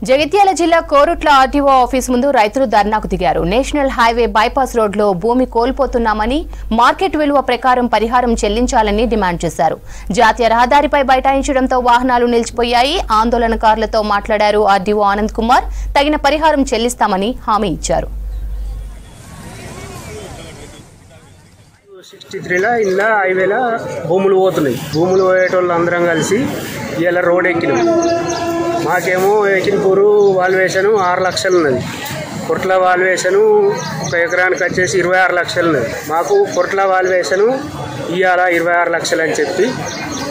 జగిత్యాల జిల్లా Korutla RTO office ముందు రైతులు ధర్నాకు దిగారు. నేషనల్ హైవే బైపాస్ రోడ్లో భూమి కోల్పోతున్నామని, మార్కెట్ విలువ ప్రకారం పరిహారం చెల్లించాలని డిమాండ్ చేశారు. జాతీయ రహదారిపై బైఠాయించడంతో వాహనాలు నిలిచిపోయాయి. ఆందోళనకారులతో మాట్లాడారు ఆర్డీఓ ఆనంద్ కుమార్. తగిన పరిహారం చెల్లిస్తామని హామీ ఇచ్చారు. 63 ఇలా హైవేలో భూములు పోతున్నాయి. భూములు పోయేటోళ్ళు అందరం కలిసి ఇలా రోడ్ ఎక్కినాం. మాకేమో ఎకిన్పూరు వాల్యుయేషన్ 6 లక్షలు ఉన్నది. కొట్ల వాల్యుయేషన్ ఒక ఎకరానికి వచ్చేసి 26 లక్షలు ఉన్నది. మాకు కొట్ల వాల్యుయేషన్ ఇవాళ 26 లక్షలు అని చెప్పి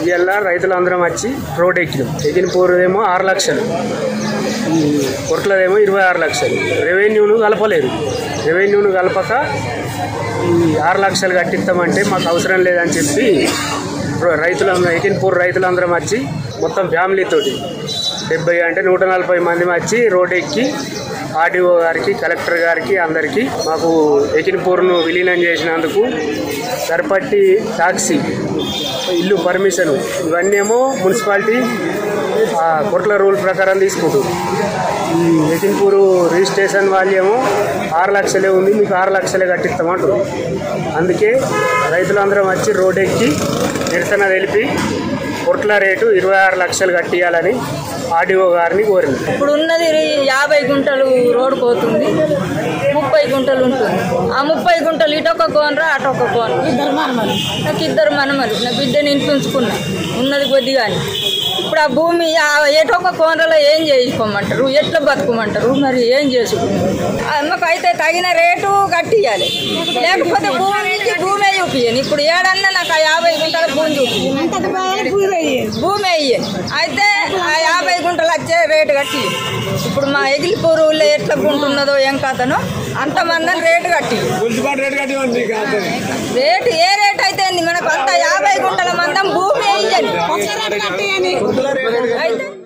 ఇవాళ రైతులందరం వచ్చి రోడ్ ఎక్కినాం. ఎకిన్పూరుదేమో 6 లక్షలు, కొట్లదేమో 26 లక్షలు. రెవెన్యూను కలపలేదు. రెవెన్యూను కలపక ఈ 6 లక్షలు కట్టిస్తామంటే మాకు అవసరం లేదని చెప్పి రైతులందరం ఎకిన్పూర్ రైతులందరం వచ్చి మొత్తం ఫ్యామిలీతోటి 70 అంటే 140 మంది వచ్చి రోడ్ ఎక్కి ఆర్డీఓ గారికి, కలెక్టర్ గారికి, అందరికీ మాకు ఎకిన్పూర్ను విలీనం చేసినందుకు సరిపట్టి టాక్సీ, ఇల్లు పర్మిషను ఇవన్నీ ఏమో మున్సిపాలిటీ కొట్ల రూల్ ప్రకారం తీసుకుంటుంది. ఈ ఎకిన్పూరు రిజిస్ట్రేషన్ వాళ్ళు ఏమో 6 లక్షలే ఉంది, మీకు 6 లక్షలే కట్టిస్తామంటారు. అందుకే రైతులందరం వచ్చి రోడ్ ఎక్కి నిరసన తెలిపి కొట్ల రేటు 26 లక్షలు కట్టియాలని ఆర్డీఓ గారిని కోరింది. ఇప్పుడు ఉన్నది 50 గుంటలు రోడ్డు పోతుంది, 30 గుంటలు ఉంటుంది. ఆ 30 గుంటలు ఇటొక కోనరా అటొక కోన. నాకు 2 మనమలు, నా బిడ్డని ఇంటించుకున్నా ఉన్నది కొద్దిగాని. ఇప్పుడు ఆ భూమి ఎటొక కోనరలో ఏం చేసుకోమంటారు, ఎట్లా బతుకోమంటారు, మరి ఏం చేసుకుంటారు? మాకు అయితే తగిన రేటు కట్టియాలి, లేకపోతే భూమే చూపించాను. ఇప్పుడు ఏడన్నా నాకు ఆ 50 గుంటల భూమి భూమి అయ్యాను. అయితే ఆ 50 గుంటలు వచ్చే రేటు కట్టి ఇప్పుడు మా ఎగిలిపూరులో ఎట్లా గుంటున్నదో ఏం కథనో అంతమంది రేటు కట్టి రేటు ఏ రేటు అయితే మనకు అంత 50 గుంటల మందం భూమి అయ్యాను. అయితే